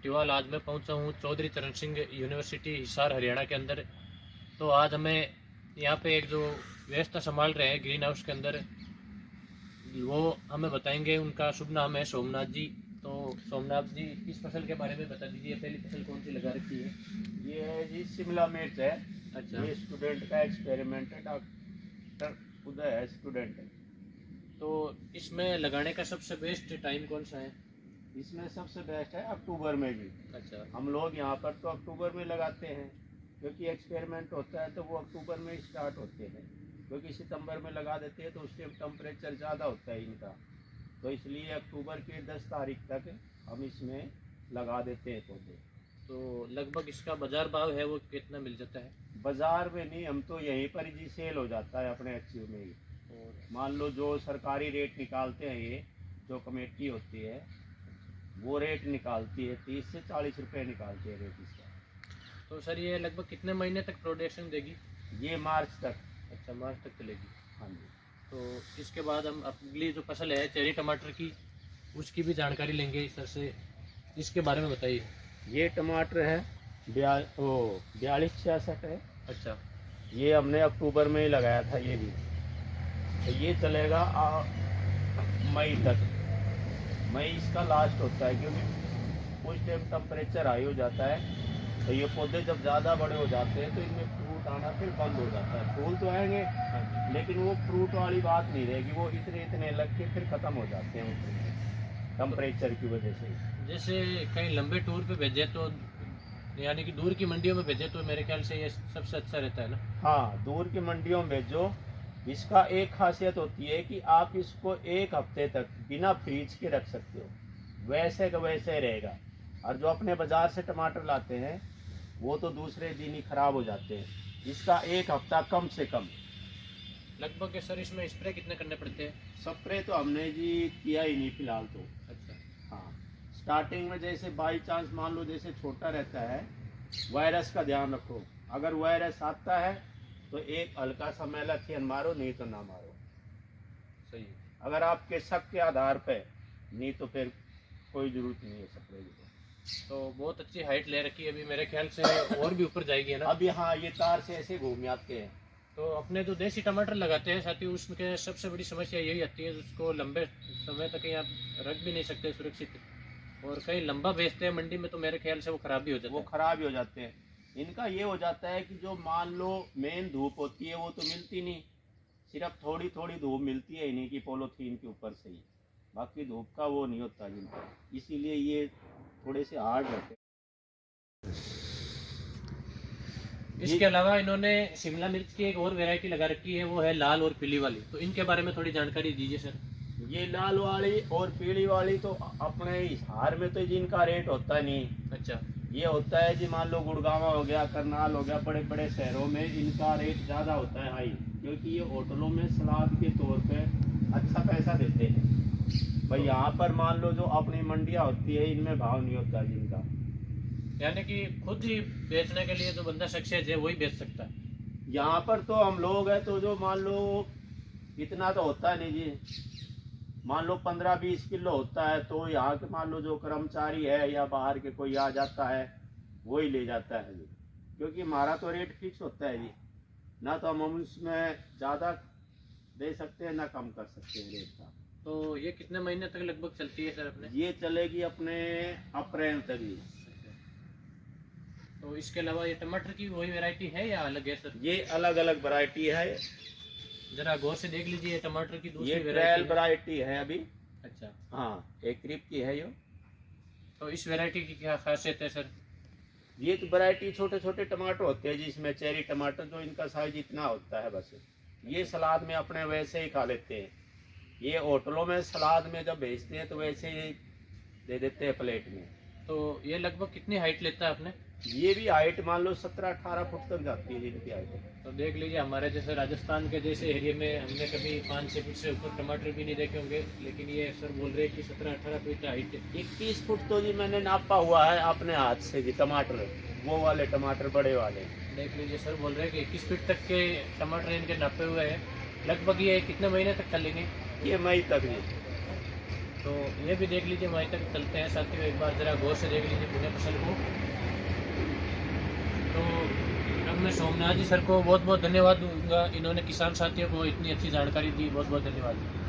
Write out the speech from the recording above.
टिवाल। आज मैं पहुंचा हूं चौधरी चरण सिंह यूनिवर्सिटी हिसार हरियाणा के अंदर। तो आज हमें यहाँ पे एक जो व्यवस्था संभाल रहे हैं ग्रीन हाउस के अंदर, वो हमें बताएंगे। उनका शुभ नाम है सोमनाथ जी। तो सोमनाथ जी, इस फसल के बारे में बता दीजिए, पहली फसल कौन सी लगा रखी है? ये है जी शिमला मिर्च है। अच्छा। ये स्टूडेंट का एक्सपेरिमेंट है, डॉक्टर उदय है स्टूडेंट है। तो इसमें लगाने का सबसे बेस्ट टाइम कौन सा है? इसमें सबसे बेस्ट है अक्टूबर में जी। अच्छा। हम लोग यहाँ पर तो अक्टूबर में लगाते हैं, क्योंकि एक्सपेरिमेंट होता है तो वो अक्टूबर में स्टार्ट होते हैं। क्योंकि सितंबर में लगा देते हैं तो उस टाइम टेम्परेचर ज़्यादा होता है इनका, तो इसलिए अक्टूबर के 10 तारीख तक हम इसमें लगा देते हैं पौधे। तो लगभग इसका बाजार भाव है वो कितना मिल जाता है? बाजार में नहीं, हम तो यहीं पर जी सेल हो जाता है अपने एचयू में ही। और मान लो जो सरकारी रेट निकालते हैं, ये जो कमेटी होती है वो रेट निकालती है, 30 से 40 रुपए निकालती है रेट इसका। तो सर, ये लगभग कितने महीने तक प्रोडक्शन देगी? ये मार्च तक। अच्छा, मार्च तक चलेगी। हाँ जी। तो इसके बाद हम अगली जो फसल है चेरी टमाटर की, उसकी भी जानकारी लेंगे सर से। इसके बारे में बताइए। ये टमाटर है 4266 है। अच्छा। ये हमने अक्टूबर में ही लगाया था ये भी। तो ये चलेगा मई तक। मई इसका लास्ट होता है, क्योंकि उस टाइम टेम्परेचर हाई हो जाता है। तो ये पौधे जब ज़्यादा बड़े हो जाते हैं तो इनमें फ्रूट आना फिर बंद हो जाता है। फूल तो आएंगे लेकिन वो फ्रूट वाली बात नहीं रहेगी, वो इतने इतने लग के फिर ख़त्म हो जाते हैं टेम्परेचर की वजह से। जैसे कहीं लंबे टूर पे भेजे तो, यानी कि दूर की मंडियों में भेजे तो मेरे ख्याल से ये सबसे अच्छा रहता है ना? हाँ, दूर की मंडियों में भेजो। इसका एक खासियत होती है कि आप इसको एक हफ्ते तक बिना फ्रीज के रख सकते हो, वैसे का वैसे रहेगा। और जो अपने बाज़ार से टमाटर लाते हैं वो तो दूसरे दिन ही ख़राब हो जाते हैं। इसका एक हफ्ता कम से कम। लगभग सर इसमें स्प्रे कितने करने पड़ते हैं? स्प्रे तो हमने जी किया ही नहीं फिलहाल तो। अच्छा। हाँ, स्टार्टिंग में जैसे बाई चांस मान लो जैसे छोटा रहता है, वायरस का ध्यान रखो। अगर वायरस आता है तो एक हल्का सा मैलाथियन मारो, नहीं तो ना मारो। सही है। अगर आपके शक के आधार पे, नहीं तो फिर कोई जरूरत नहीं है स्प्रे की। तो बहुत अच्छी हाइट ले रखी है अभी, मेरे ख्याल से और भी ऊपर जाएगी है ना? अभी हाँ, ये तार से ऐसे घूम आते हैं। तो अपने जो देसी टमाटर लगाते हैं साथी, उसमें सबसे बड़ी समस्या यही आती है, उसको लंबे समय तक यहाँ रख भी नहीं सकते सुरक्षित, और कहीं लंबा बेचते हैं मंडी में तो मेरे ख्याल से वो खराब भी हो जाता वो है। खराब ही हो जाते हैं। इनका ये हो जाता है कि जो मान लो मेन धूप होती है वो तो मिलती नहीं, सिर्फ थोड़ी थोड़ी धूप मिलती है इन्हीं की पॉलीथीन के ऊपर से ही, बाकी धूप का वो नहीं होता जिनका, इसीलिए ये थोड़े से हार्ड रहते हैं। इसके अलावा इन्होंने शिमला मिर्च की एक और वैरायटी लगा रखी है, वो है लाल और पीली वाली। तो इनके बारे में थोड़ी जानकारी दीजिए सर। ये लाल वाली और पीली वाली तो अपने हार में तो जिनका रेट होता नहीं। अच्छा। ये होता है जी, मान लो गुड़गांव हो गया, करनाल हो गया, बड़े बड़े शहरों में इनका रेट ज़्यादा होता है हाई, क्योंकि ये होटलों में सलाद के तौर पे अच्छा पैसा देते हैं। भाई यहाँ पर मान लो जो अपनी मंडियाँ होती है इनमें भाव नहीं होता जिनका, यानी कि खुद ही बेचने के लिए जो बंदा सक्सेस है वही बेच सकता है। यहाँ पर तो हम लोग हैं तो जो मान लो इतना तो होता नहीं जी, मान लो 15-20 किलो होता है तो यहाँ के मान लो जो कर्मचारी है या बाहर के कोई आ जाता है वही ले जाता है जी, क्योंकि हमारा तो रेट फिक्स होता है जी, ना तो हम उसमें ज़्यादा दे सकते हैं ना कम कर सकते हैं रेट का। तो ये कितने महीने तक लगभग चलती है सर अपने? ये चलेगी अपने अप्रैल तक ही। तो इसके अलावा ये टमाटर की वही वैरायटी है या अलग है सर? ये अलग अलग वैरायटी है, जरा गौर से देख लीजिए, टमाटर की दूसरी ये ट्रायल वैरायटी। वैरायटी है अभी। अच्छा। हाँ, एक क्रिप की है ये। तो इस वैरायटी की क्या खासियत है सर? ये तो वैरायटी छोटे छोटे टमाटर होते हैं जिसमें चेरी टमाटर, जो इनका साइज इतना होता है बस। ये सलाद में अपने वैसे ही खा लेते हैं। ये होटलों में सलाद में जब भेजते हैं तो वैसे ही दे देते हैं प्लेट में। तो ये लगभग कितनी हाइट लेता है अपने? ये भी हाइट मान लो 17-18 फुट तक जाती है इनकी हाइट। तो देख लीजिए, हमारे जैसे राजस्थान के जैसे एरिया में हमने कभी 5-6 फुट से ऊपर टमाटर भी नहीं देखे होंगे, लेकिन ये सर बोल रहे हैं कि 17-18 फीट हाइट है। 21 फुट तो जी मैंने नापा हुआ है अपने हाथ से जी, टमाटर वो वाले टमाटर बड़े वाले। देख लीजिए, सर बोल रहे हैं कि 21 फीट तक के टमाटर इनके नापे हुए हैं। लगभग ये कितने महीने तक चलेंगे? ये मई तक जी। तो ये भी देख लीजिए, वहीं तक चलते हैं साथियों, एक बार ज़रा गौर से देख लीजिए पूरे फसल को। तो अब मैं सोमनाथ जी सर को बहुत बहुत धन्यवाद दूंगा, इन्होंने किसान साथियों को इतनी अच्छी जानकारी दी, बहुत बहुत धन्यवाद।